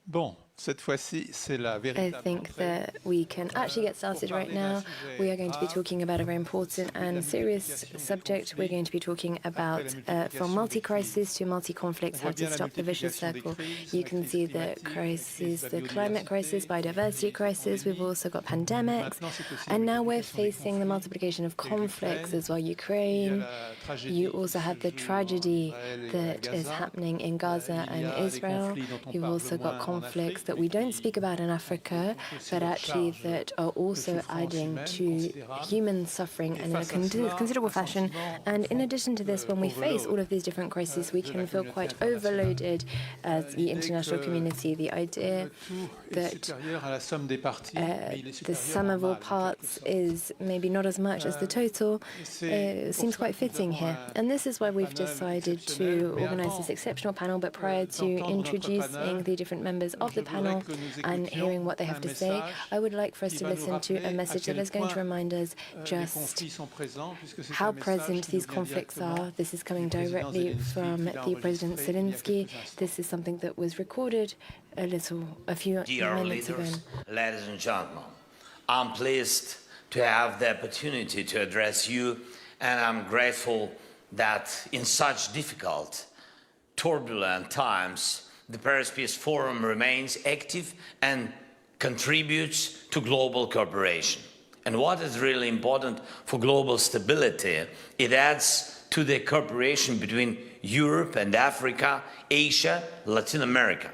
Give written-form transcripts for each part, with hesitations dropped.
Bon, cette fois-ci, c'est la I véritable think entrée. that we can actually get started right now. We are going to be talking about a very important and serious subject. We're going to be talking about from multi-crisis to multi-conflicts, how to stop the vicious circle. You can see the crisis, the climate crisis, biodiversity crisis. We've also got pandemics. And now we're facing the multiplication of conflicts as well. Ukraine. You also have the tragedy that is happening in Gaza and Israel. You've also got conflicts that we don't speak about in Africa, but actually that are also adding to human suffering in a considerable fashion. And in addition to this, when we face all of these different crises, we can feel quite overloaded as the international community. The idea that the sum of all parts is maybe not as much as the total seems quite fitting here. And this is why we've decided to organize this exceptional panel. But prior to introducing the different members of the panel and hearing what they have to say, I would like for us to listen to a message that is going to remind us just how present these conflicts are. This is coming directly from the President Zelensky. This is something that was recorded a few minutes ago. Ladies and gentlemen, I'm pleased to have the opportunity to address you, and I'm grateful that in such difficult, turbulent times, the Paris Peace Forum remains active and contributes to global cooperation. And what is really important for global stability, it adds to the cooperation between Europe and Africa, Asia, Latin America.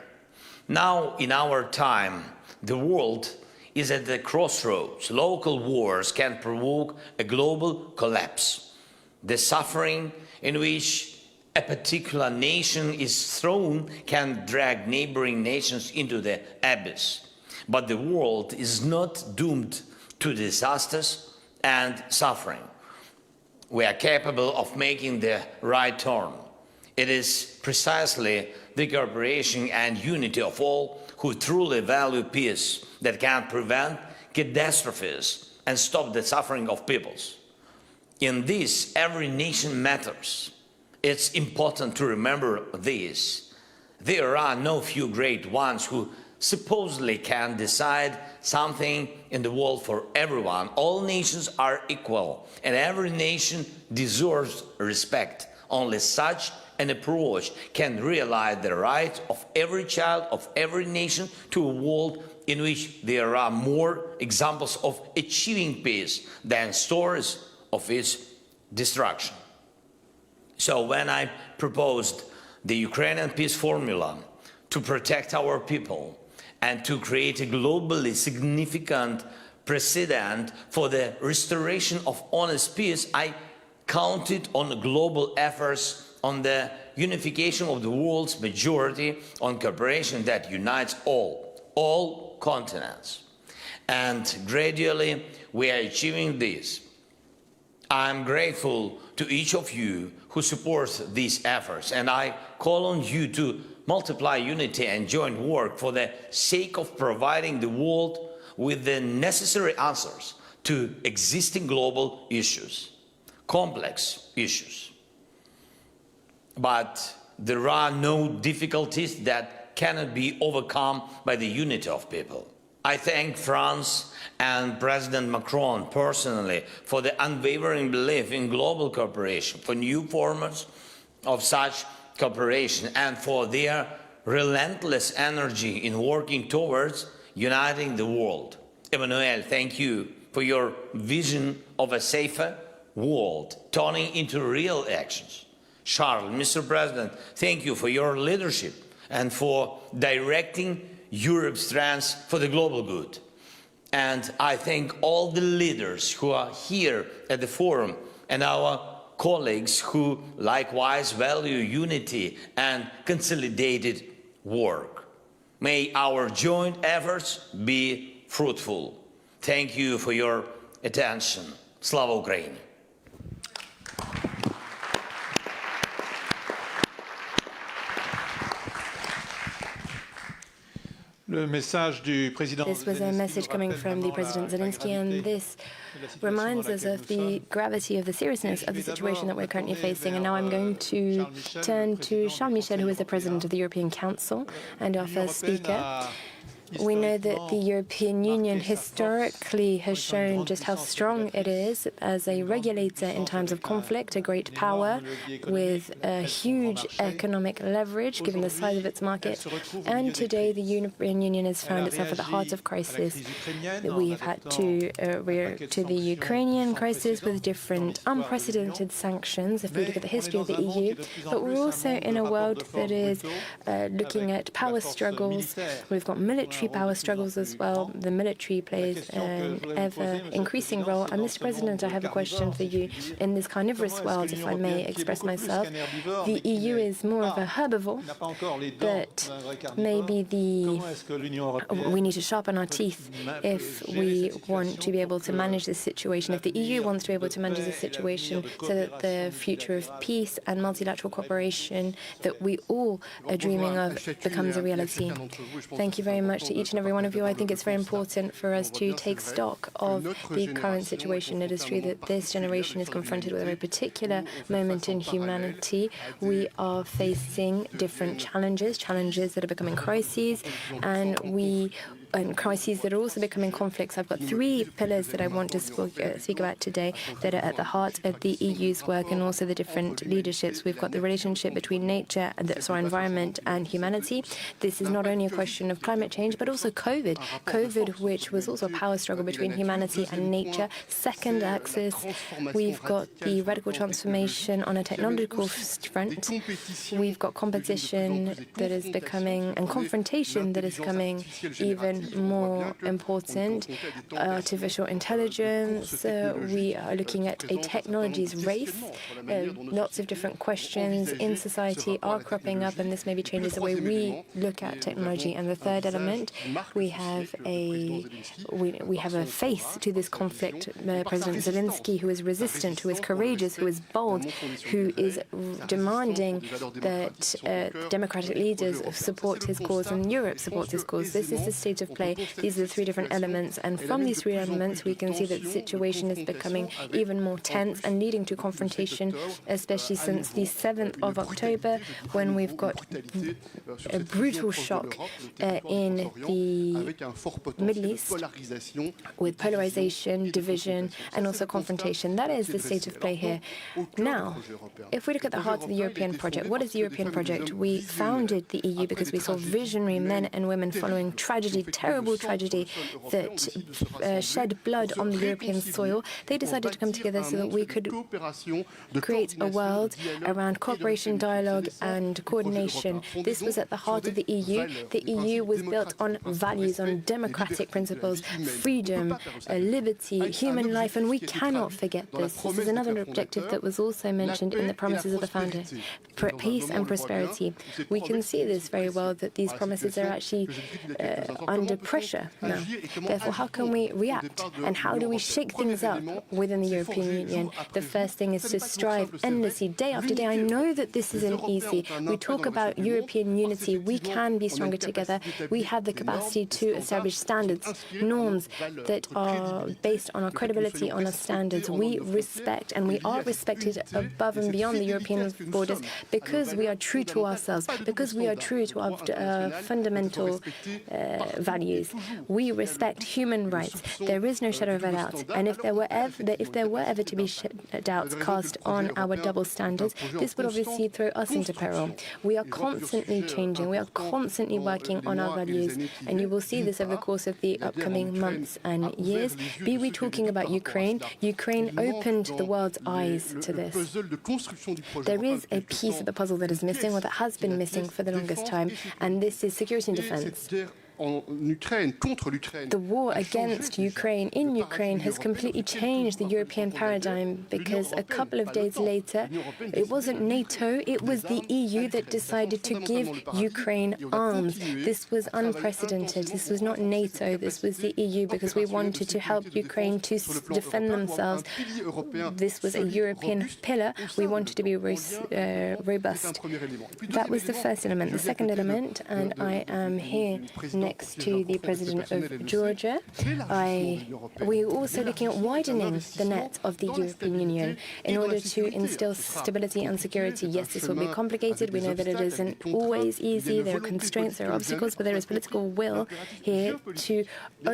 Now, in our time, the world is at the crossroads. Local wars can provoke a global collapse. The suffering in which a particular nation is thrown can drag neighboring nations into the abyss. But the world is not doomed to disasters and suffering. We are capable of making the right turn. It is precisely the cooperation and unity of all who truly value peace that can prevent catastrophes and stop the suffering of peoples. In this, every nation matters. It's important to remember this. There are no few great ones who supposedly can decide something in the world for everyone. All nations are equal, and every nation deserves respect. Only such an approach can realize the right of every child of every nation to a world in which there are more examples of achieving peace than stories of its destruction. So when I proposed the Ukrainian peace formula to protect our people and to create a globally significant precedent for the restoration of honest peace, I counted on global efforts, on the unification of the world's majority, on cooperation that unites all continents. And gradually we are achieving this. I'm grateful to each of you who supports these efforts, and I call on you to multiply unity and joint work for the sake of providing the world with the necessary answers to existing global issues, complex issues. But there are no difficulties that cannot be overcome by the unity of people. I thank France and President Macron personally for the unwavering belief in global cooperation, for new formats of such cooperation, and for their relentless energy in working towards uniting the world. Emmanuel, thank you for your vision of a safer world, turning into real actions. Sharl, Mr. President, thank you for your leadership and for directing Europe's strengths for the global good. And I thank all the leaders who are here at the forum and our colleagues who likewise value unity and consolidated work. May our joint efforts be fruitful. Thank you for your attention. Slava Ukraini! This was a message coming from the President Zelensky, and this reminds us of the gravity of the seriousness of the situation that we're currently facing. And now I'm going to turn to Misheli, who is the President of the European Council and our first speaker. We know that the European Union historically has shown just how strong it is as a regulator in times of conflict, a great power with a huge economic leverage given the size of its market. And today the European Union has found itself at the heart of crisis. We have had to react to the Ukrainian crisis with different unprecedented sanctions, if we look at the history of the EU. But we're also in a world that is looking at power struggles. We've got military power struggles as well. The military plays an ever-increasing role. And Mr. President, I have a question for you. In this carnivorous world, if I may express myself, the EU is more of a herbivore, but maybe we need to sharpen our teeth if we want to be able to manage this situation, if the EU wants to be able to manage this situation so that the future of peace and multilateral cooperation that we all are dreaming of becomes a reality. Thank you very much to each and every one of you. I think it's very important for us to take stock of the current situation. It is true that this generation is confronted with a very particular moment in humanity. We are facing different challenges that are becoming crises, and crises that are also becoming conflicts. I've got three pillars that I want to speak about today that are at the heart of the EU's work and also the different leaderships. We've got the relationship between nature, environment and humanity. This is not only a question of climate change, but also COVID, which was also a power struggle between humanity and nature. Second axis, we've got the radical transformation on a technological front. We've got competition that is becoming, and confrontation that is becoming even more important. Artificial intelligence, we are looking at a technologies race. Lots of different questions in society are cropping up, and this maybe changes the way we look at technology. And the third element, we have a face to this conflict. President Zelensky, who is resistant, who is courageous, who is bold, who is demanding that democratic leaders support his cause and Europe supports his cause. This is the state of play. These are the three different elements, and from these three elements we can see that the situation is becoming even more tense and leading to confrontation, especially since the 7th of October, when we've got a brutal shock in the Middle East with polarization, division, and also confrontation. That is the state of play here. Now, if we look at the heart of the European project, what is the European project? We founded the EU because we saw visionary men and women following tragedy, terrible tragedy that shed blood on the European soil. They decided to come together so that we could create a world around cooperation, dialogue, and coordination. This was at the heart of the EU. The EU was built on values, on democratic principles, freedom, liberty, human life, and we cannot forget this. This is another objective that was also mentioned in the promises of the founder, peace and prosperity. We can see this very well, that these promises are actually under pressure now. Therefore, how can we react, and how do we shake things up within the European Union? The first thing is to strive endlessly, day after day. I know that this isn't easy. We talk about European unity. We can be stronger together. We have the capacity to establish standards, norms that are based on our credibility, on our standards. We respect, and we are respected above and beyond the European borders because we are true to ourselves, because we are true to our fundamental values. We respect human rights. There is no shadow of a doubt. And if there were ever to be doubts cast on our double standards, this would obviously throw us into peril. We are constantly changing. We are constantly working on our values. And you will see this over the course of the upcoming months and years. Be we talking about Ukraine, Ukraine opened the world's eyes to this. There is a piece of the puzzle that is missing, or that has been missing for the longest time, and this is security and defense. The war against Ukraine in Ukraine has completely changed the European paradigm, because a couple of days later, it wasn't NATO, it was the EU that decided to give Ukraine arms. This was unprecedented. This was not NATO, this was the EU, because we wanted to help Ukraine to defend themselves. This was a European pillar. We wanted to be robust. That was the first element. The second element, and I am here next to the President of Georgia. We're also looking at widening the net of the European Union in order to instill stability and security. Yes, this will be complicated. We know that it isn't always easy. There are constraints, there are obstacles, but there is political will here to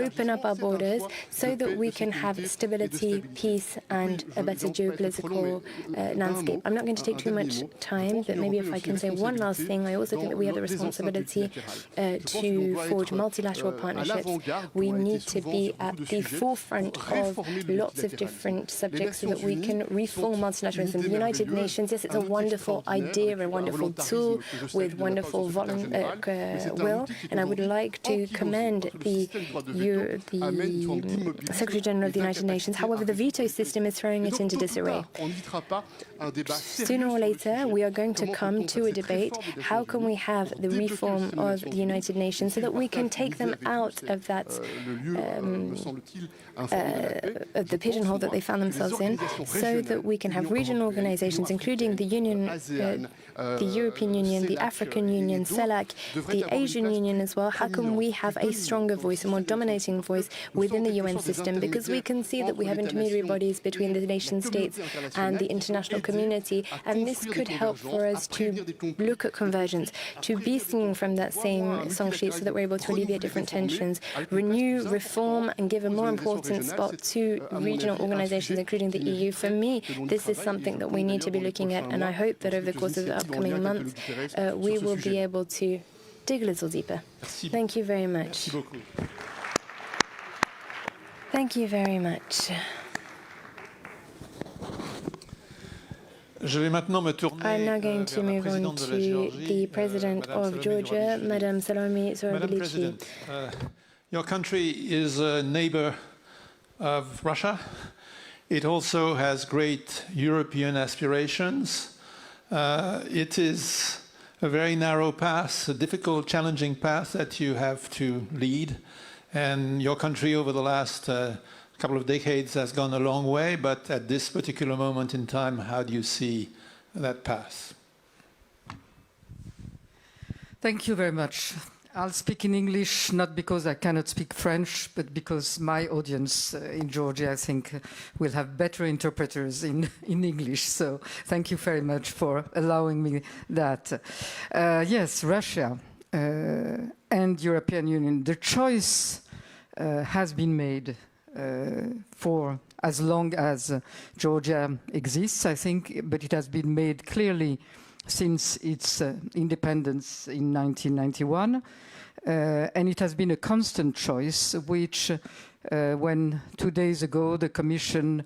open up our borders so that we can have stability, peace, and a better geopolitical landscape. I'm not going to take too much time, but maybe if I can say one last thing, I also think that we have the responsibility to forge multilateral partnerships. We need to be at the forefront of lots of different subjects so that we can reform multilateralism. The United Nations, yes, it's a wonderful idea, a wonderful tool with wonderful will, and I would like to commend the Secretary General of the United Nations. However, the veto system is throwing it into disarray. Sooner or later, we are going to come to a debate. How can we have the reform of the United Nations so that we can take them out of that of the pigeonhole that they found themselves in, so that we can have regional organizations, including the Union, the European Union, the African Union, CELAC, the Asian Union as well. How can we have a stronger voice, a more dominating voice within the UN system? Because we can see that we have intermediary bodies between the nation states and the international community, and this could help for us to look at convergence, to be singing from that same song sheet so that we're able to alleviate different tensions, renew, reform, and give a more important spot to regional organizations, including the EU. For me, this is something that we need to be looking at, and I hope that over the course of the upcoming months, we will be able to dig a little deeper. Thank you very much. Thank you very much. I'm now going to move on to the President of Georgia, Madame Salome Zorabilici. Your country is a neighbor of Russia. It also has great European aspirations. It is a very narrow path, a difficult, challenging path that you have to lead. And your country over the last couple of decades has gone a long way, but at this particular moment in time, how do you see that path? Thank you very much. I'll speak in English, not because I cannot speak French, but because my audience in Georgia, I think, will have better interpreters in English. So thank you very much for allowing me that. Yes, Russia and European Union, the choice has been made for as long as Georgia exists, I think, but it has been made clearly since its independence in 1991. And it has been a constant choice, which when 2 days ago the Commission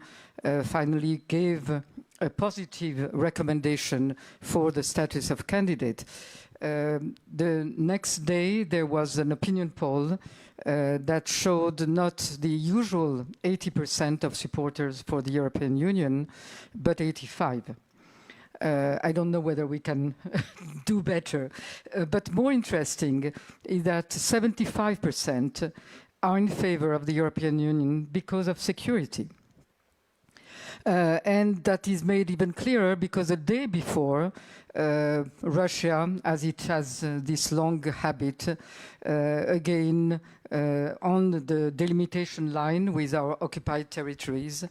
finally gave a positive recommendation for the status of candidate. The next day there was an opinion poll that showed not the usual 80% of supporters for the European Union, but 85%. I don't know whether we can do better, but more interesting is that 75% are in favor of the European Union because of security. And that is made even clearer because a day before, Russia, as it has this long habit, again on the delimitation line with our occupied territories,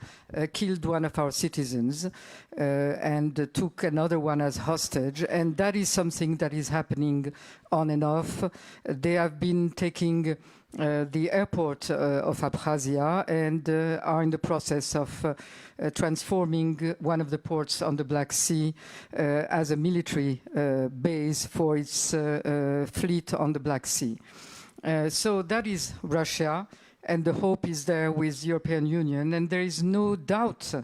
killed one of our citizens and took another one as hostage. And that is something that is happening on and off. They have been taking the airport of Abkhazia and are in the process of transforming one of the ports on the Black Sea as a military base for its fleet on the Black Sea. So that is Russia, and the hope is there with the European Union, and there is no doubt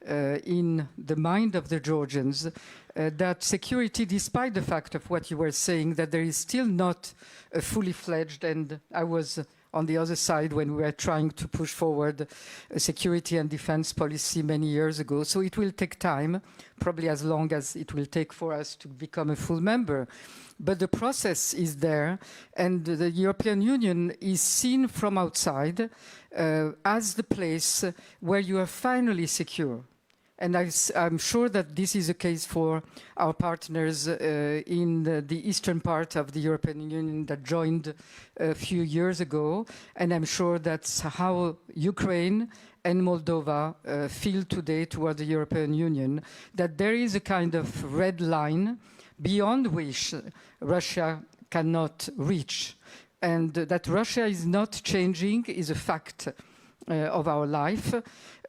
in the mind of the Georgians that security, despite the fact of what you were saying, that there is still not a fully fledged, and I was on the other side when we were trying to push forward a security and defense policy many years ago. So it will take time, probably as long as it will take for us to become a full member. But the process is there, and the European Union is seen from outside as the place where you are finally secure. And I'm sure that this is the case for our partners in the eastern part of the European Union that joined a few years ago. And I'm sure that's how Ukraine and Moldova feel today toward the European Union, that there is a kind of red line beyond which Russia cannot reach. And that Russia is not changing is a fact of our life.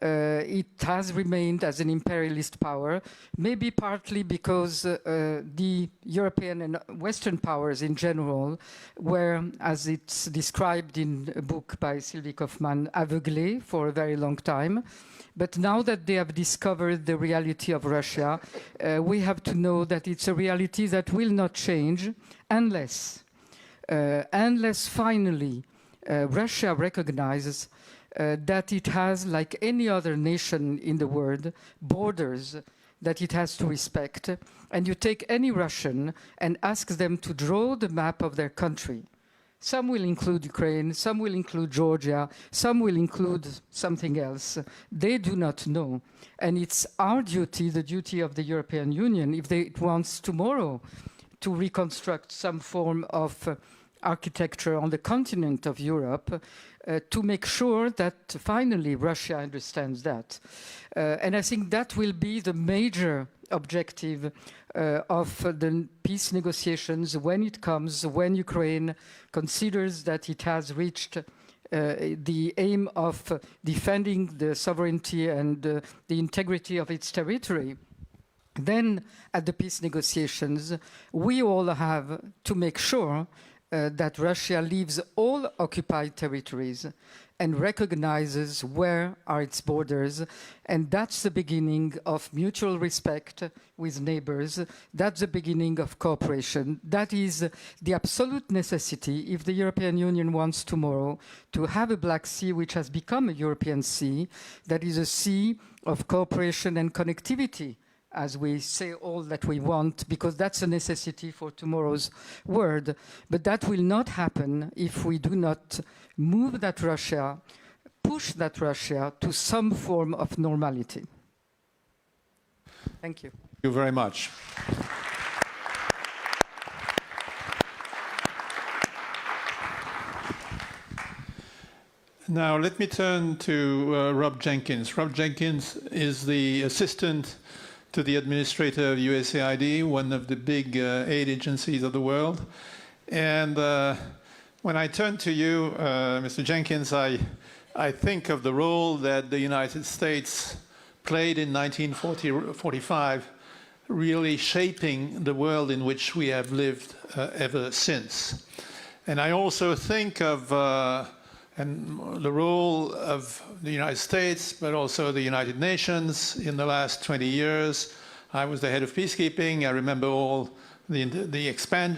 It has remained as an imperialist power, maybe partly because the European and Western powers in general were, as it's described in a book by Sylvie Kaufmann, aveuglés for a very long time. But now that they have discovered the reality of Russia, we have to know that it's a reality that will not change unless finally Russia recognizes that it has, like any other nation in the world, borders that it has to respect. And you take any Russian and ask them to draw the map of their country. Some will include Ukraine, some will include Georgia, some will include something else. They do not know. And it's our duty, the duty of the European Union, if it wants tomorrow to reconstruct some form of architecture on the continent of Europe, to make sure that finally Russia understands that. And I think that will be the major objective of the peace negotiations when Ukraine considers that it has reached the aim of defending the sovereignty and the integrity of its territory. Then at the peace negotiations, we all have to make sure that Russia leaves all occupied territories and recognizes where are its borders. And that's the beginning of mutual respect with neighbors. That's the beginning of cooperation. That is the absolute necessity if the European Union wants tomorrow to have a Black Sea which has become a European Sea, that is a sea of cooperation and connectivity, as we say all that we want, because that's a necessity for tomorrow's world. But that will not happen if we do not move that Russia, push that Russia to some form of normality. Thank you. Thank you very much. Now let me turn to Rob Jenkins. Rob Jenkins is the assistant to the administrator of USAID, one of the big aid agencies of the world. And when I turn to you, Mr. Jenkins, I think of the role that the United States played in 1945, really shaping the world in which we have lived ever since. And I also think of the role of the United States, but also the United Nations in the last 20 years. I was the head of peacekeeping. I remember all the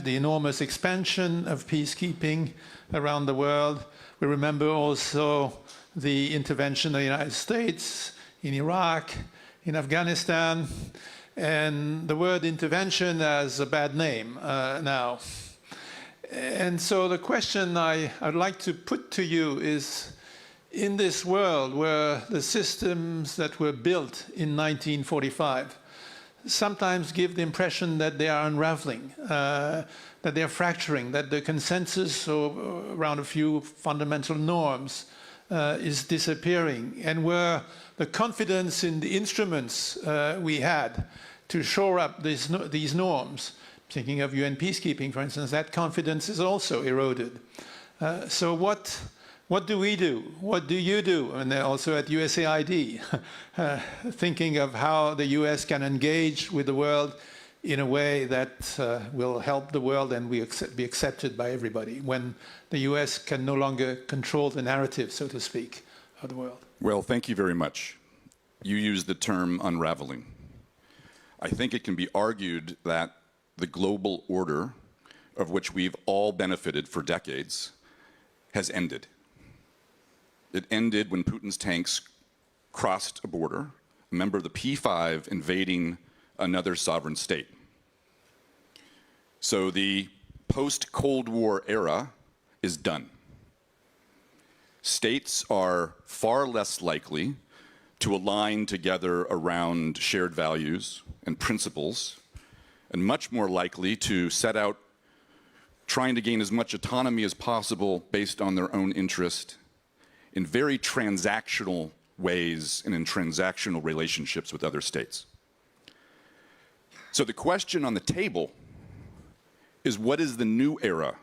enormous expansion of peacekeeping around the world. We remember also the intervention of the United States in Iraq, in Afghanistan, and the word intervention has a bad name now. And so the question I'd like to put to you is, in this world where the systems that were built in 1945 sometimes give the impression that they are unraveling, that they're fracturing, that the consensus around a few fundamental norms is disappearing, and where the confidence in the instruments we had to shore up these norms, thinking of UN peacekeeping, for instance, that confidence is also eroded. So what do we do? What do you do? And also at USAID, thinking of how the US can engage with the world in a way that will help the world and be accepted by everybody, when the US can no longer control the narrative, so to speak, of the world. Well, thank you very much. You used the term unraveling. I think it can be argued that the global order, of which we've all benefited for decades, has ended. It ended when Putin's tanks crossed a border, a member of the P5 invading another sovereign state. So the post-Cold War era is done. States are far less likely to align together around shared values and principles, and much more likely to set out trying to gain as much autonomy as possible based on their own interest in very transactional ways and in transactional relationships with other states. So the question on the table is, what is the new era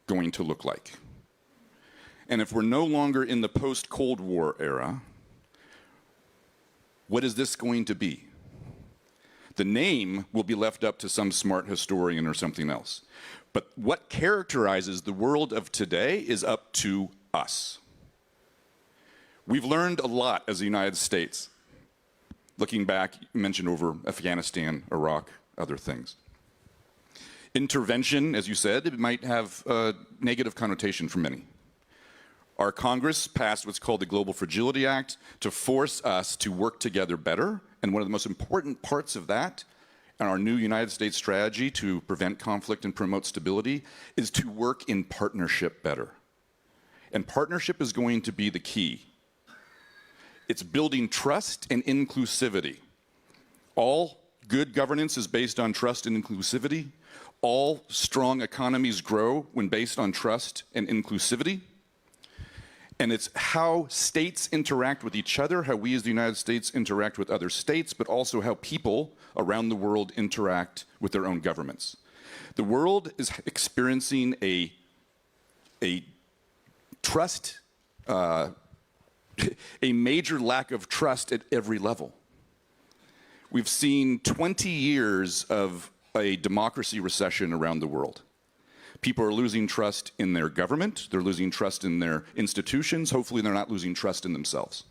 going to look like? And if we're no longer in the post-Cold War era, what is this going to be? The name will be left up to some smart historian or something else. But what characterizes the world of today is up to us. We've learned a lot as the United States. Looking back, you mentioned over Afghanistan, Iraq, other things. Intervention, as you said, it might have a negative connotation for many. Our Congress passed what's called the Global Fragility Act to force us to work together better. And one of the most important parts of that, and our new United States strategy to prevent conflict and promote stability, is to work in partnership better. And partnership is going to be the key. It's building trust and inclusivity. All good governance is based on trust and inclusivity. All strong economies grow when based on trust and inclusivity. And it's how states interact with each other, how we as the United States interact with other states, but also how people around the world interact with their own governments. The world is experiencing a trust, a major lack of trust at every level. We've seen 20 years of a democracy recession around the world. People are losing trust in their government, they're losing trust in their institutions, hopefully they're not losing trust in themselves.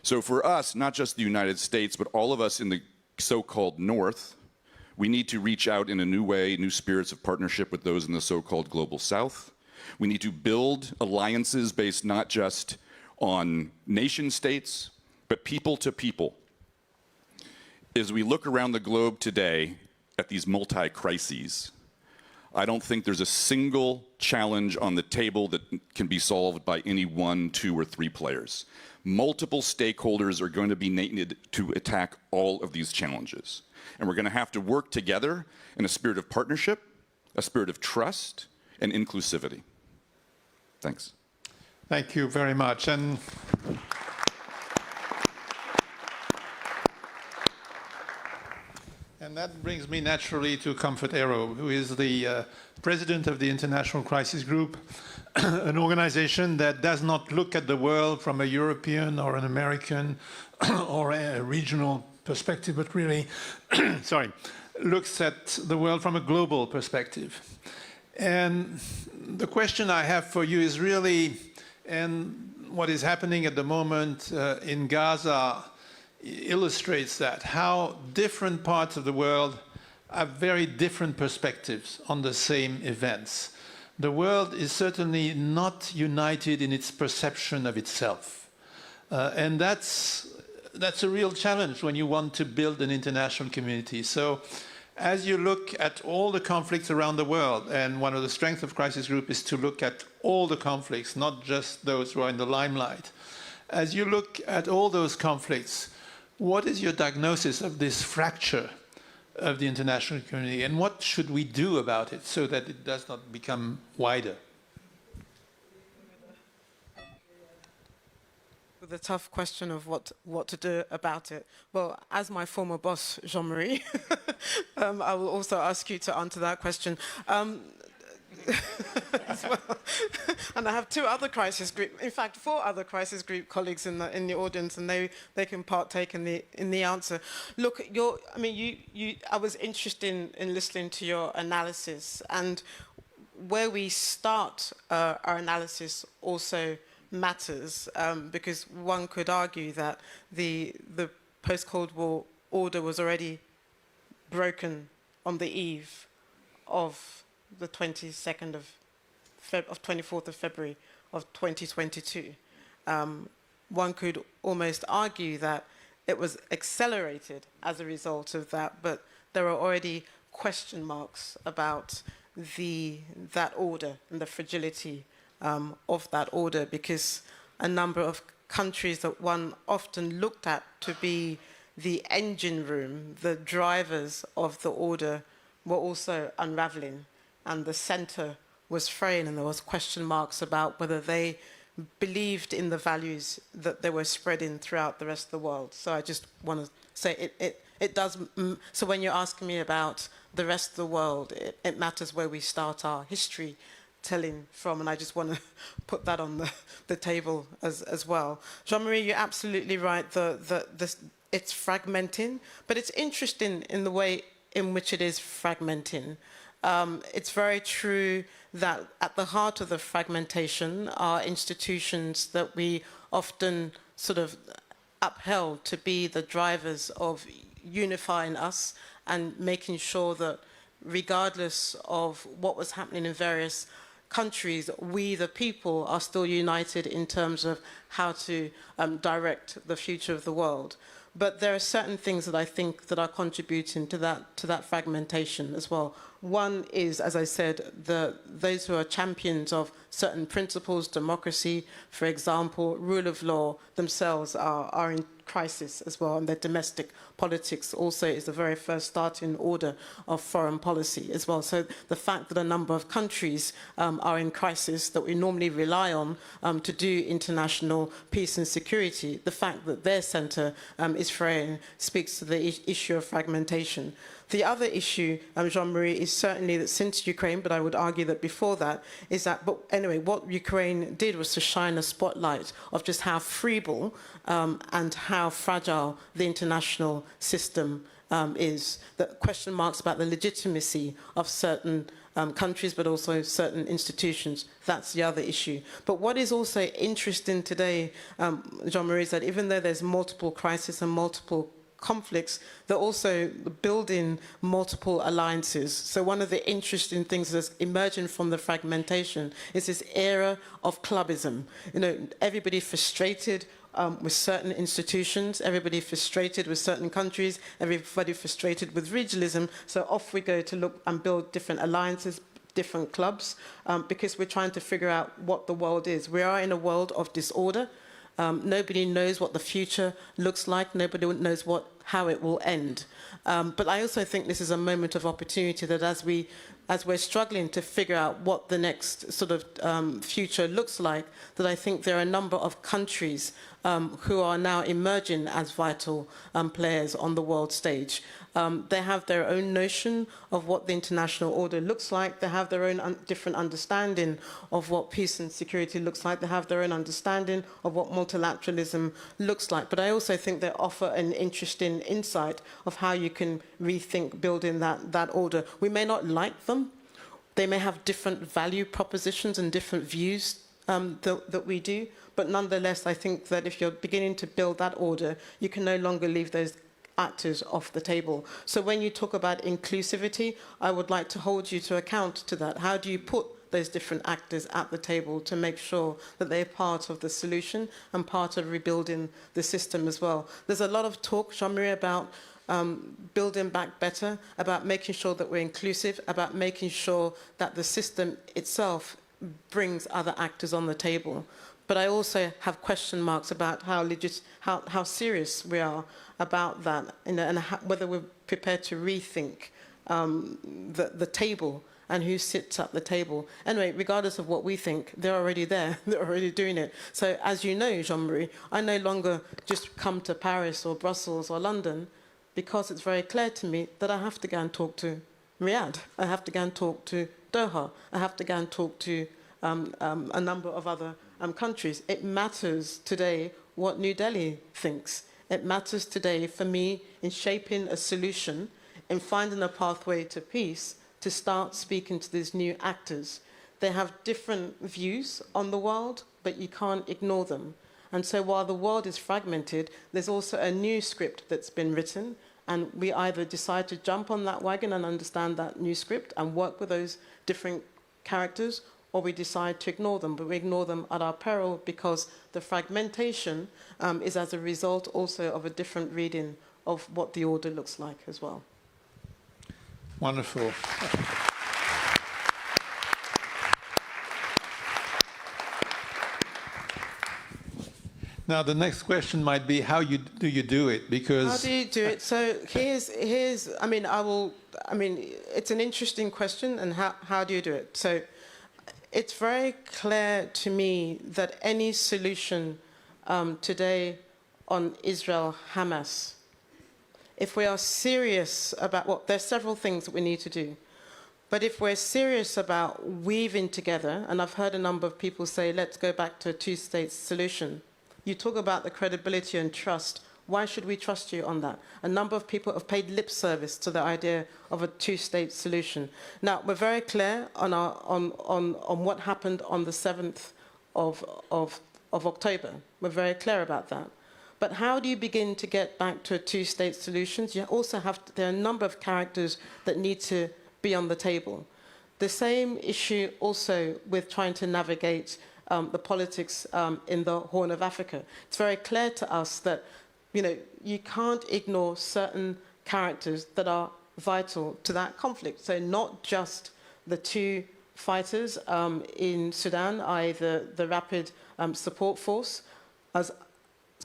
So for us, not just the United States, but all of us in the so-called North, we need to reach out in a new way, new spirits of partnership with those in the so-called Global South. We need to build alliances based not just on nation states, but people to people. As we look around the globe today at these multi-crises, I don't think there's a single challenge on the table that can be solved by any one, two, or three players. Multiple stakeholders are going to be needed to attack all of these challenges. And we're going to have to work together in a spirit of partnership, a spirit of trust, and inclusivity. Thanks. Thank you very much. And that brings me naturally to Comfort Aero, who is the president of the International Crisis Group, an organization that does not look at the world from a European or an American or a regional perspective, but really, looks at the world from a global perspective. And the question I have for you is really, and what is happening at the moment in Gaza illustrates that, how different parts of the world have very different perspectives on the same events. The world is certainly not united in its perception of itself. And that's a real challenge when you want to build an international community. So as you look at all the conflicts around the world, and one of the strengths of Crisis Group is to look at all the conflicts, not just those who are in the limelight. As you look at all those conflicts, what is your diagnosis of this fracture of the international community, and what should we do about it so that it does not become wider? The tough question of what to do about it. Well, as my former boss, Jean-Mari, I will also ask you to answer that question. As well. And I have two other crisis group, in fact, 4 other crisis group colleagues in the audience, and they can partake in the answer. Look, I was interested in listening to your analysis, and where we start our analysis also matters, because one could argue that the post-Cold War order was already broken on the eve of the 24th of February of 2022. One could almost argue that it was accelerated as a result of that, but there are already question marks about that order and the fragility of that order, because a number of countries that one often looked at to be the engine room, the drivers of the order, were also unraveling, and the center was fraying, and there was question marks about whether they believed in the values that they were spreading throughout the rest of the world. So I just want to say it does. So when you're asking me about the rest of the world, it matters where we start our history telling from, and I just want to put that on the table as well. Jean-Marie, you're absolutely right. It's fragmenting, but it's interesting in the way in which it is fragmenting. It's very true that at the heart of the fragmentation are institutions that we often sort of upheld to be the drivers of unifying us and making sure that regardless of what was happening in various countries, we, the people, are still united in terms of how to direct the future of the world. But there are certain things that I think that are contributing to that fragmentation as well. One is, as I said, those who are champions of certain principles, democracy, for example, rule of law themselves are in crisis as well, and their domestic politics also is the very first starting order of foreign policy as well. So the fact that a number of countries are in crisis that we normally rely on to do international peace and security, the fact that their centre is fraying speaks to the issue of fragmentation. The other issue, Jean-Marie, is certainly that since Ukraine, but I would argue that before that, is that, but anyway, what Ukraine did was to shine a spotlight of just how feeble and how fragile the international system is. The question marks about the legitimacy of certain countries, but also certain institutions. That's the other issue. But what is also interesting today, Jean-Marie, is that even though there's multiple crises and multiple conflicts, they're also building multiple alliances. So one of the interesting things that's emerging from the fragmentation is this era of clubism. You know, everybody frustrated with certain institutions, everybody frustrated with certain countries, everybody frustrated with regionalism. So off we go to look and build different alliances, different clubs, because we're trying to figure out what the world is. We are in a world of disorder. Nobody knows what the future looks like. Nobody knows how it will end. But I also think this is a moment of opportunity that as we're struggling to figure out what the next sort of future looks like, that I think there are a number of countries who are now emerging as vital players on the world stage. They have their own notion of what the international order looks like. They have their own different understanding of what peace and security looks like. They have their own understanding of what multilateralism looks like. But I also think they offer an interesting insight of how you can rethink building that order. We may not like them. They may have different value propositions and different views that we do. But nonetheless, I think that if you're beginning to build that order, you can no longer leave those actors off the table. So when you talk about inclusivity, I would like to hold you to account to that. How do you put those different actors at the table to make sure that they're part of the solution and part of rebuilding the system as well? There's a lot of talk, Jean-Marie, about building back better, about making sure that we're inclusive, about making sure that the system itself brings other actors on the table. But I also have question marks about how serious we are about that, and whether we're prepared to rethink the table and who sits at the table. Anyway, regardless of what we think, they're already there. They're already doing it. So as you know, Jean-Marie, I no longer just come to Paris or Brussels or London, because it's very clear to me that I have to go and talk to Riyadh. I have to go and talk to Doha. I have to go and talk to a number of other countries. It matters today what New Delhi thinks. It matters today for me in shaping a solution, in finding a pathway to peace, to start speaking to these new actors. They have different views on the world, but you can't ignore them. And so while the world is fragmented, there's also a new script that's been written, and we either decide to jump on that wagon and understand that new script and work with those different characters, or we decide to ignore them, but we ignore them at our peril, because the fragmentation is as a result also of a different reading of what the order looks like as well. Wonderful. Now, the next question might be, how do you do it? Because how do you do it? So here's I mean, it's an interesting question, and how do you do it? So it's very clear to me that any solution today on Israel-Hamas, if we are serious about, well, there's several things that we need to do. But if we're serious about weaving together, and I've heard a number of people say, let's go back to a two-state solution. You talk about the credibility and trust. Why should we trust you on that? A number of people have paid lip service to the idea of a two-state solution. Now, we're very clear on what happened on the 7th of October. We're very clear about that. But how do you begin to get back to a two-state solution? You also have to, there are a number of characters that need to be on the table. The same issue also with trying to navigate the politics in the Horn of Africa. It's very clear to us that, you can't ignore certain characters that are vital to that conflict. So not just the two fighters in Sudan, i.e. the Rapid Support Force, as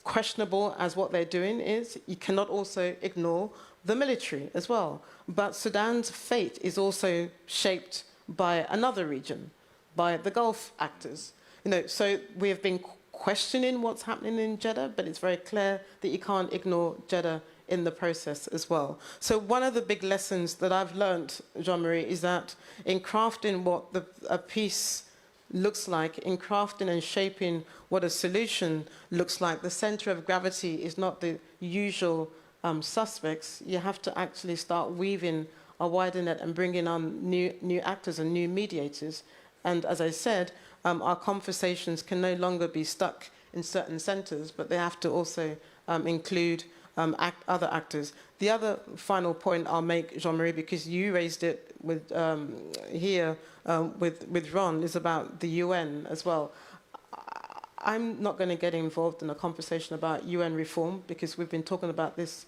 questionable as what they're doing is, you cannot also ignore the military as well. But Sudan's fate is also shaped by another region, by the Gulf actors. So we have been questioning what's happening in Jeddah, but it's very clear that you can't ignore Jeddah in the process as well. So one of the big lessons that I've learned, Jean-Marie, is that in crafting what a peace looks like, in crafting and shaping what a solution looks like, the center of gravity is not the usual suspects. You have to actually start weaving a wider net and bringing on new actors and new mediators. And as I said, our conversations can no longer be stuck in certain centers, but they have to also include other actors. The other final point I'll make, Jean-Marie, because you raised it with with Ron, is about the UN as well. I'm not going to get involved in a conversation about UN reform because we've been talking about this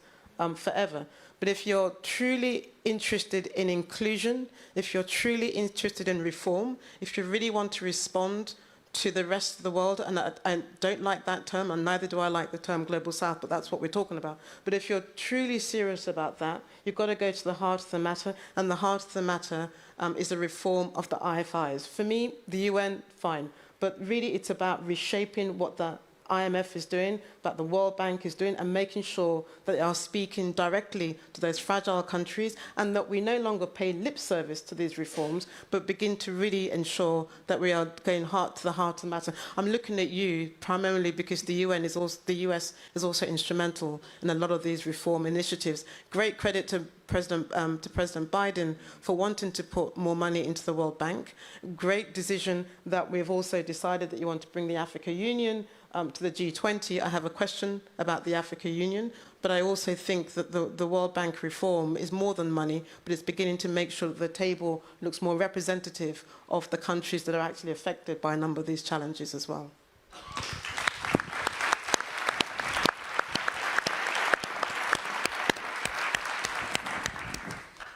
forever. But if you're truly interested in inclusion, if you're truly interested in reform, if you really want to respond to the rest of the world, and I don't like that term, and neither do I like the term Global South, but that's what we're talking about. But if you're truly serious about that, you've got to go to the heart of the matter, and the heart of the matter is a reform of the IFIs. For me, the UN, fine. But really, it's about reshaping what the IMF is doing, what the World Bank is doing, and making sure that they are speaking directly to those fragile countries, and that we no longer pay lip service to these reforms, but begin to really ensure that we are going to the heart of the matter. I'm looking at you primarily because the US is also instrumental in a lot of these reform initiatives. Great credit to President Biden for wanting to put more money into the World Bank. Great decision that we've also decided that you want to bring the African Union to the G20. I have a question about the African Union, but I also think that the World Bank reform is more than money, but it's beginning to make sure that the table looks more representative of the countries that are actually affected by a number of these challenges as well.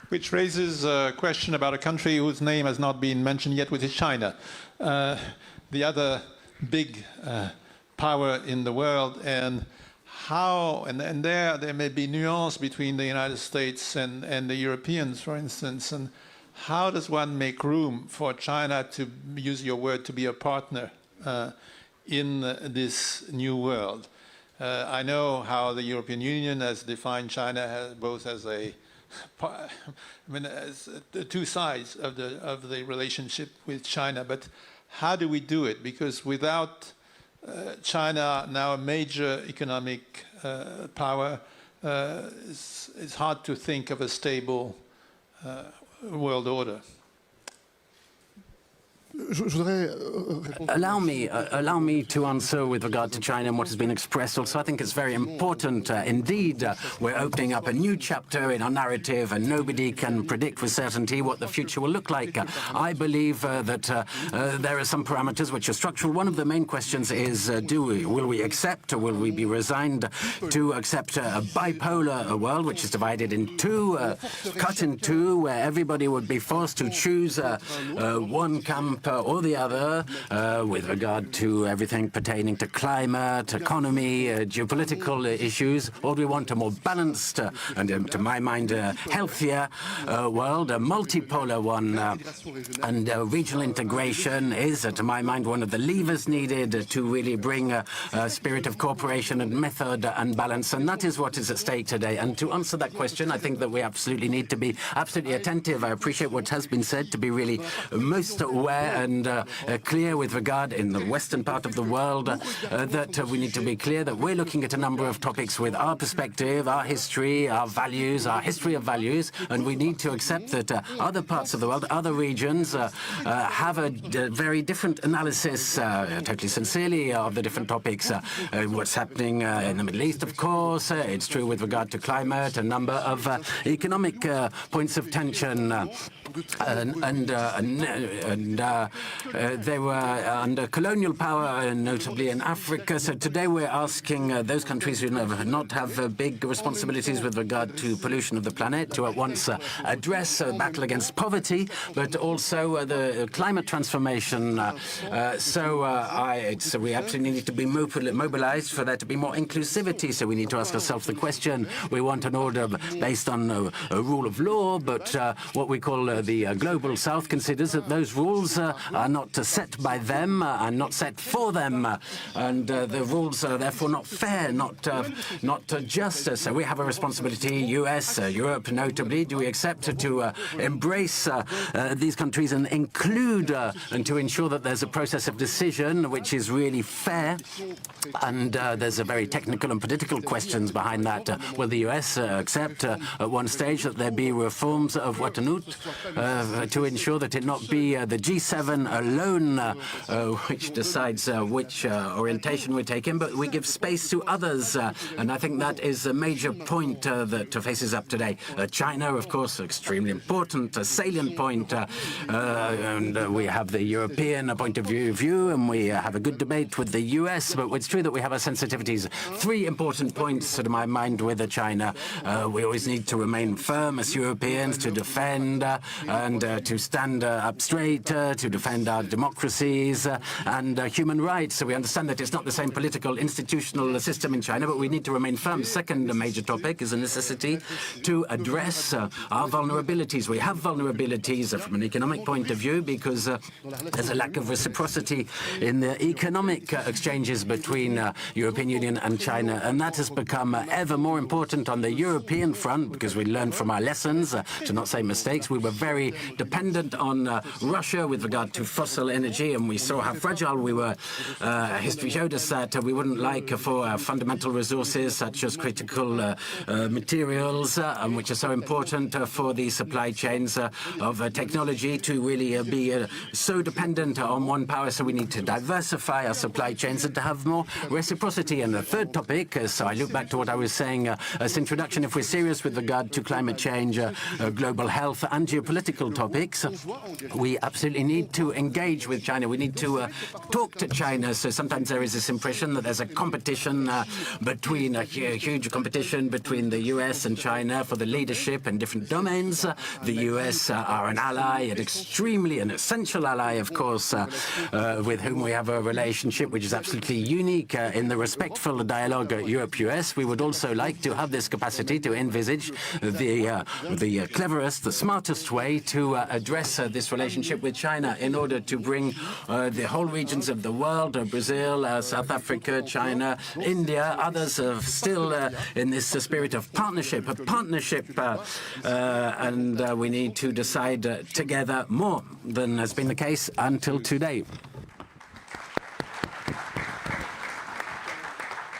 Which raises a question about a country whose name has not been mentioned yet, which is China, the other big power in the world, and how, and there may be nuance between the United States and the Europeans, for instance, and how does one make room for China, to use your word, to be a partner in this new world? I know how the European Union has defined China both as as two sides of the relationship with China, but how do we do it? Because without China, now a major economic power, it's hard to think of a stable world order. Allow me to answer with regard to China and what has been expressed. Also, I think it's very important. Indeed, we're opening up a new chapter in our narrative, and nobody can predict with certainty what the future will look like. I believe that there are some parameters which are structural. One of the main questions is, will we accept, or will we be resigned to accept a bipolar world which is divided in two, cut in two, where everybody would be forced to choose one camp camp or the other with regard to everything pertaining to climate, economy, geopolitical issues. All we want a more balanced and, to my mind, healthier world, a multipolar one. And regional integration is, to my mind, one of the levers needed to really bring a spirit of cooperation and method and balance. And that is what is at stake today. And to answer that question, I think that we absolutely need to be absolutely attentive. I appreciate what has been said, to be really most aware and clear with regard in the western part of the world that we need to be clear that we're looking at a number of topics with our perspective, our history, our values, our history of values, and we need to accept that other parts of the world, other regions have a very different analysis, totally sincerely, of the different topics. What's happening in the Middle East, of course, it's true with regard to climate, a number of economic points of tension. They were under colonial power, notably in Africa. So today we're asking those countries who not have big responsibilities with regard to pollution of the planet to at once address the battle against poverty, but also the climate transformation. We absolutely need to be mobilized for there to be more inclusivity. So we need to ask ourselves the question: we want an order based on a rule of law, but what we call the Global South considers that those rules are not set by them and not set for them, and the rules are therefore not fair, not just. So we have a responsibility, US, Europe notably, do we accept to embrace these countries and include and to ensure that there's a process of decision which is really fair, and there's a very technical and political questions behind that. Will the US accept at one stage that there be reforms of Watanut to ensure that it not be the G7 alone which decides which orientation we take in, but we give space to others, and I think that is a major point that faces up today. China, of course, extremely important, a salient point, and we have the European point of view, and we have a good debate with the US, but it's true that we have our sensitivities. Three important points to my mind with China. We always need to remain firm as Europeans to defend and to stand up straight, to defend our democracies and human rights. So we understand that it's not the same political institutional system in China, but we need to remain firm. Second major topic is a necessity to address our vulnerabilities. We have vulnerabilities from an economic point of view because there's a lack of reciprocity in the economic exchanges between European Union and China, and that has become ever more important on the European front because we learned from our lessons, to not say mistakes. We were very dependent on Russia with regard to fossil energy, and we saw how fragile we were. History showed us that we wouldn't like for fundamental resources such as critical materials, which are so important for the supply chains of technology, to really be so dependent on one power. So we need to diversify our supply chains and to have more reciprocity. And the third topic, so I look back to what I was saying as introduction, if we're serious with regard to climate change, global health and geopolitical topics, we absolutely need to engage with China. We need to talk to China. So sometimes there is this impression that there's a competition between, a huge competition between the US and China for the leadership in different domains. The US are an ally, an essential ally, of course, with whom we have a relationship which is absolutely unique in the respectful dialogue Europe-US. We would also like to have this capacity to envisage the cleverest, the smartest way to address this relationship with China in order to bring the whole regions of the world, Brazil, South Africa, China, India, others still in this spirit of partnership, and we need to decide together more than has been the case until today.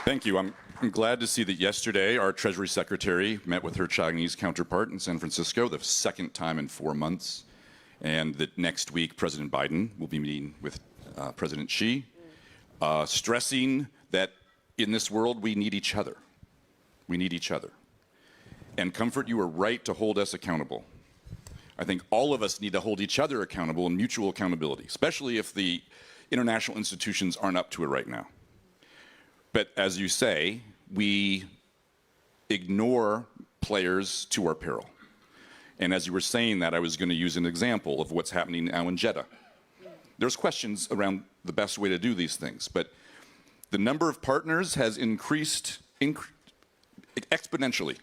Thank you. I'm glad to see that yesterday our Treasury Secretary met with her Chinese counterpart in San Francisco, the second time in 4 months, and that next week President Biden will be meeting with President Xi, stressing that in this world we need each other. We need each other. And Comfort, you are right to hold us accountable. I think all of us need to hold each other accountable and mutual accountability, especially if the international institutions aren't up to it right now. But as you say, we ignore players to our peril. And as you were saying that, I was going to use an example of what's happening now in Jeddah. There's questions around the best way to do these things, but the number of partners has increased exponentially.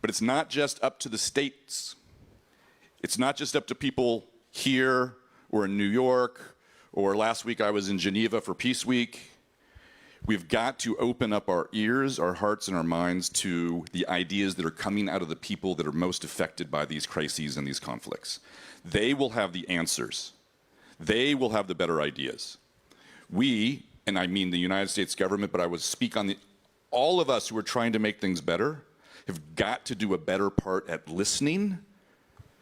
But it's not just up to the states. It's not just up to people here or in New York, or last week I was in Geneva for Peace Week. We've got to open up our ears, our hearts, and our minds to the ideas that are coming out of the people that are most affected by these crises and these conflicts. They will have the answers. They will have the better ideas. We, and I mean the United States government, but I would speak on all of us who are trying to make things better, have got to do a better part at listening,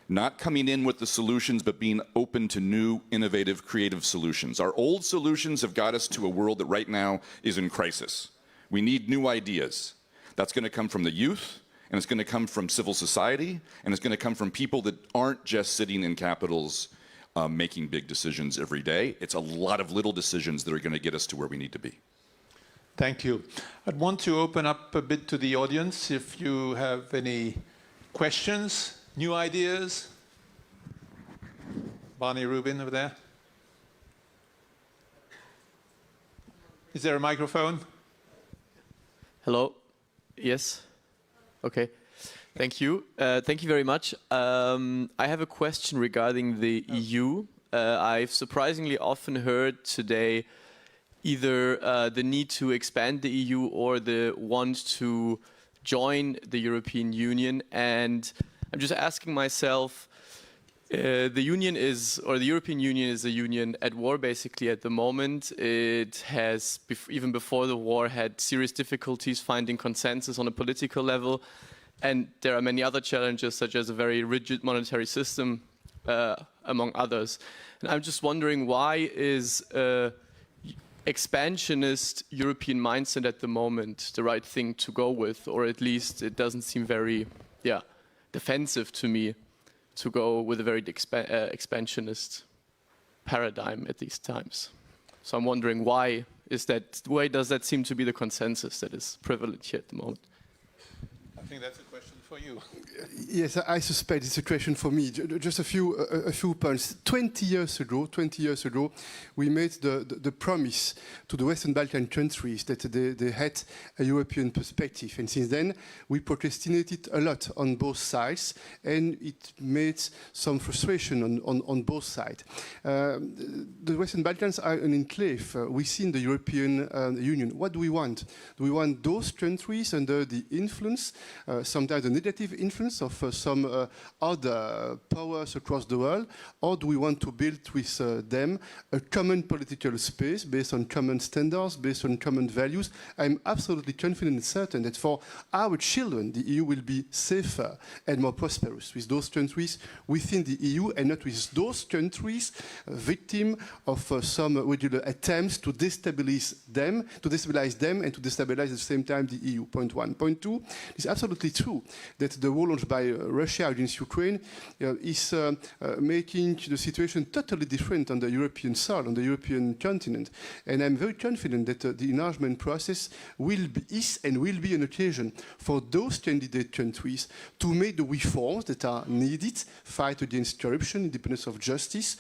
not coming in with the solutions, but being open to new, innovative, creative solutions. Our old solutions have got us to a world that right now is in crisis. We need new ideas. That's going to come from the youth, and it's going to come from civil society, and it's going to come from people that aren't just sitting in capitals making big decisions every day. It's a lot of little decisions that are going to get us to where we need to be. Thank you. I'd want to open up a bit to the audience if you have any questions, new ideas. Barney Rubin over there. Is there a microphone? Hello. Yes. Okay. Thank you. Thank you very much. I have a question regarding the EU. I've surprisingly often heard today either the need to expand the EU or the want to join the European Union. And I'm just asking myself, the Union is, or the European Union is a union at war basically at the moment. It has, even before the war, had serious difficulties finding consensus on a political level. And there are many other challenges, such as a very rigid monetary system, among others. And I'm just wondering, why is expansionist European mindset at the moment the right thing to go with? Or at least it doesn't seem very defensive to me to go with a very expansionist paradigm at these times. So I'm wondering, why does that seem to be the consensus that is prevalent here at the moment? I think that's a question for you. Yes, I suspect it's a question for me. Just a few points. 20 years ago, we made the promise to the Western Balkan countries that they had a European perspective. And since then, we procrastinated a lot on both sides, and it made some frustration on both sides. The Western Balkans are an enclave within the European Union. What do we want? Do we want those countries under the influence, sometimes the negative influence of some other powers across the world, or do we want to build with them a common political space based on common standards, based on common values? I'm absolutely confident and certain that for our children, the EU will be safer and more prosperous with those countries within the EU and not with those countries victim of some regular attempts to destabilize them and to destabilize at the same time the EU. Point one. Point two, it's absolutely true that the war launched by Russia against Ukraine is making the situation totally different on the European soil, on the European continent. And I'm very confident that the enlargement process is and will be an occasion for those candidate countries to make the reforms that are needed, fight against corruption, independence of justice,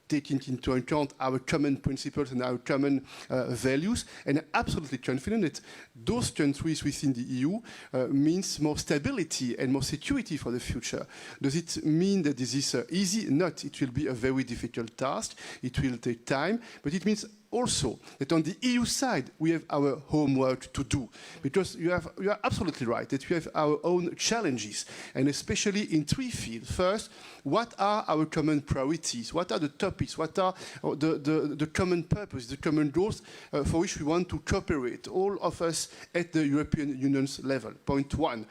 taking into account our common principles and our common values. And I'm absolutely confident that those countries within the EU means more stability and more security for the future. Does it mean that this is easy? Not. It will be a very difficult task. It will take time, but it means also that on the EU side, we have our homework to do. Because you are absolutely right that we have our own challenges, and especially in three fields. First, what are our common priorities? What are the topics? What are the common purpose, the common goals for which we want to cooperate, all of us at the European Union's level? Point one.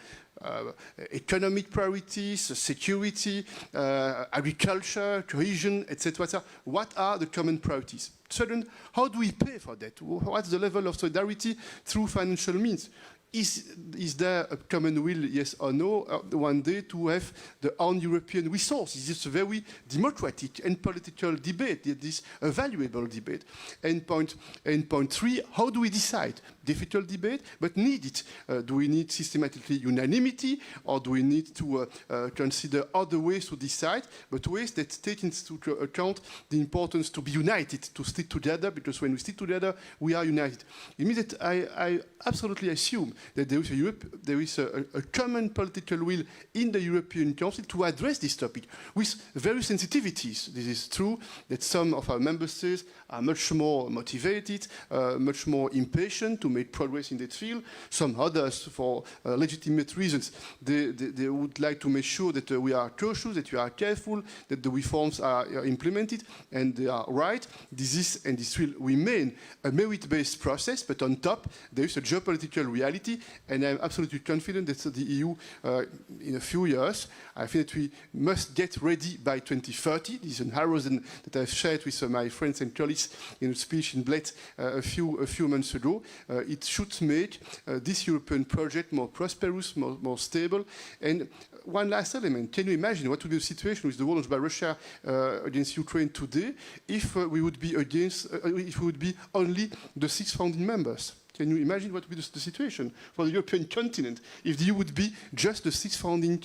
Economic priorities, security, agriculture, cohesion, etc. What are the common priorities? Second, how do we pay for that? What's the level of solidarity through financial means? is there a common will, yes or no, one day to have the own European resources? It's a very democratic and political debate. It is a valuable debate. And point three, how do we decide? Difficult debate, but need it. Do we need systematically unanimity, or do we need to consider other ways to decide, but ways that take into account the importance to be united, to stick together, because when we stick together, we are united. It means that I absolutely assume that there is a common political will in the European Council to address this topic with various sensitivities. This is true that some of our member states are much more motivated, much more impatient to make progress in that field. Some others, for legitimate reasons, they would like to make sure that we are cautious, that we are careful, that the reforms are implemented, and they are right. This will remain a merit-based process, but on top, there is a geopolitical reality, and I'm absolutely confident that the EU, in a few years, I think that we must get ready by 2030. This is an horizon that I've shared with my friends and colleagues in a speech in Bled a few months ago. It should make this European project more prosperous, more stable. And one last element, can you imagine what would be the situation with the war launched by Russia against Ukraine today if we would be only the 6 founding members? Can you imagine what would be the situation for the European continent if the EU would be just the 6 founding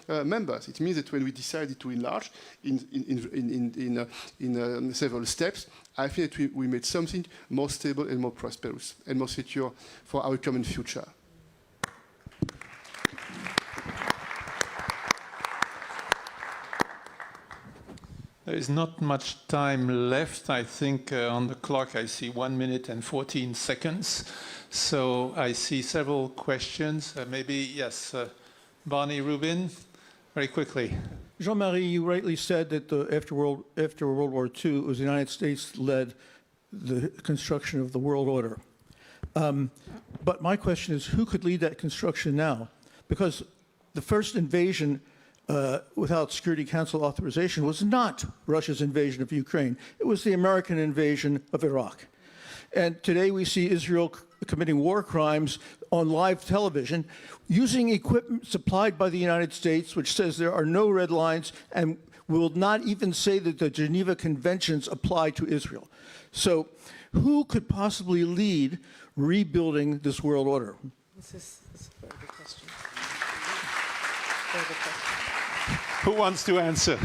members? It means that when we decided to enlarge in several steps, I think that we made something more stable and more prosperous and more secure for our common future. There is not much time left. I think on the clock I see 1 minute and 14 seconds. So I see several questions. Maybe, yes, Barney Rubin, very quickly. Jean-Mari, you rightly said that after World War II, it was the United States led the construction of the world order. But my question is, who could lead that construction now? Because the first invasion without Security Council authorization was not Russia's invasion of Ukraine. It was the American invasion of Iraq. And today we see Israel committing war crimes on live television using equipment supplied by the United States, which says there are no red lines and will not even say that the Geneva Conventions apply to Israel. So who could possibly lead rebuilding this world order? This is a very good question. Very good question. Who wants to answer?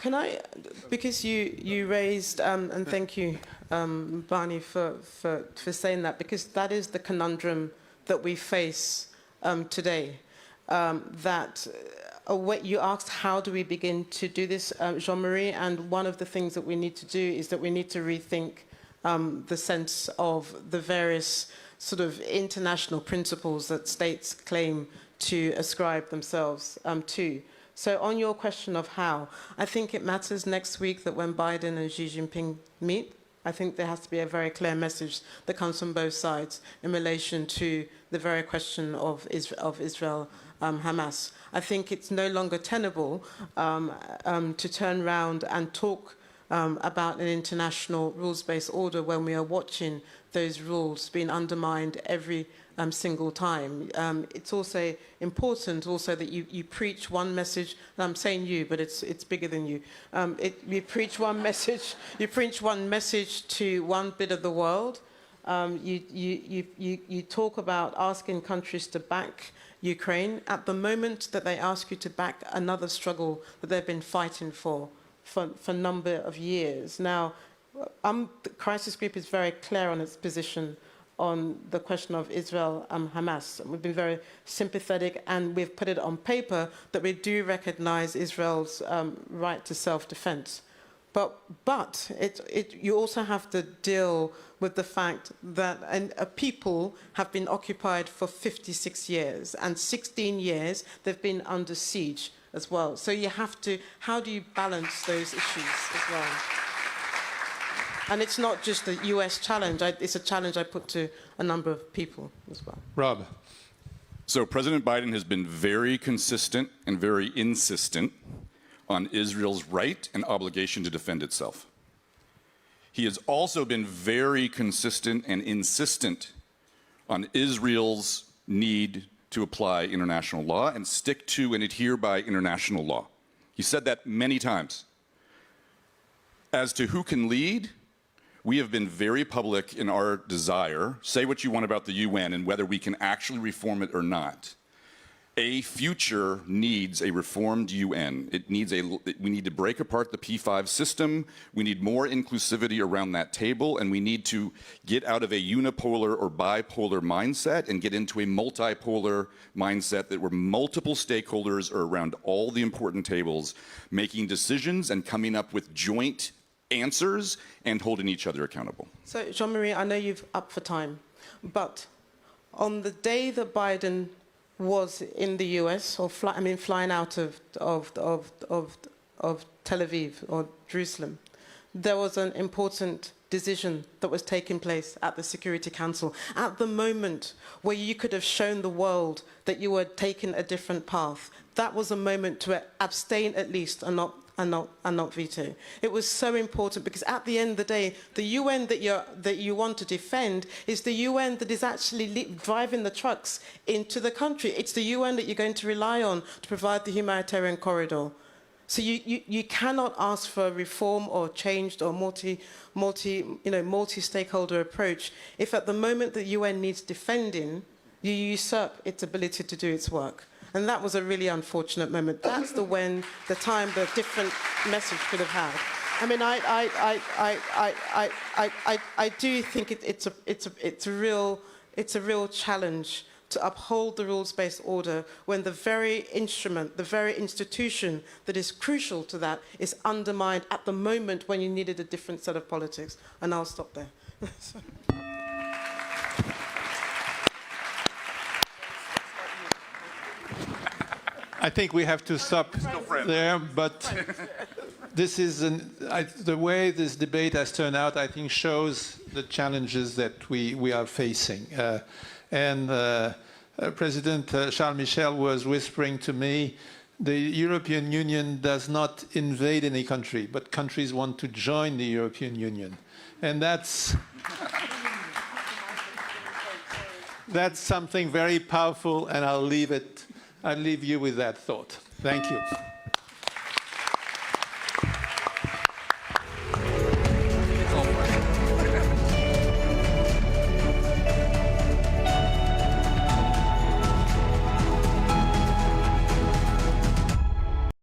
Can I, because you raised, and thank you, Barney, for saying that, because that is the conundrum that we face today. That you asked, how do we begin to do this, Jean-Mari? And one of the things that we need to do is that we need to rethink the sense of the various sort of international principles that states claim to ascribe themselves to. So on your question of how, I think it matters next week that when Biden and Xi Jinping meet, I think there has to be a very clear message that comes from both sides in relation to the very question of Israel, Hamas. I think it's no longer tenable to turn around and talk about an international rules-based order when we are watching those rules being undermined every single time. It's also important that you preach one message, and I'm saying you, but it's bigger than you. You preach one message to one bit of the world. You talk about asking countries to back Ukraine at the moment that they ask you to back another struggle that they've been fighting for a number of years. Now, the crisis group is very clear on its position on the question of Israel and Hamas. We've been very sympathetic, and we've put it on paper that we do recognize Israel's right to self-defense. But you also have to deal with the fact that a people have been occupied for 56 years, and 16 years they've been under siege as well. So you have to, how do you balance those issues as well? And it's not just a US challenge, it's a challenge I put to a number of people as well. Rob. So President Biden has been very consistent and very insistent on Israel's right and obligation to defend itself. He has also been very consistent and insistent on Israel's need to apply international law and stick to and adhere by international law. He said that many times. As to who can lead, we have been very public in our desire, say what you want about the UN and whether we can actually reform it or not. A future needs a reformed UN. We need to break apart the P5 system. We need more inclusivity around that table, and we need to get out of a unipolar or bipolar mindset and get into a multipolar mindset that where multiple stakeholders are around all the important tables, making decisions and coming up with joint answers and holding each other accountable. So, Jean-Marie, I know you've up for time, but on the day that Biden was in the US, or flying out of Tel Aviv or Jerusalem, there was an important decision that was taking place at the Security Council at the moment where you could have shown the world that you were taking a different path. That was a moment to abstain at least and not veto. It was so important because at the end of the day, the UN that you want to defend is the UN that is actually driving the trucks into the country. It's the UN that you're going to rely on to provide the humanitarian corridor. So you cannot ask for a reform or changed or multi-stakeholder approach if at the moment the UN needs defending, you usurp its ability to do its work. And that was a really unfortunate moment. That's the time the different message could have had. I mean, I do think it's a real challenge to uphold the rules-based order when the very instrument, the very institution that is crucial to that is undermined at the moment when you needed a different set of politics. And I'll stop there. I think we have to stop there, but this is the way this debate has turned out, I think, shows the challenges that we are facing. President Charles Michel was whispering to me, the European Union does not invade any country, but countries want to join the European Union. And that's something very powerful, and I'll leave you with that thought. Thank you.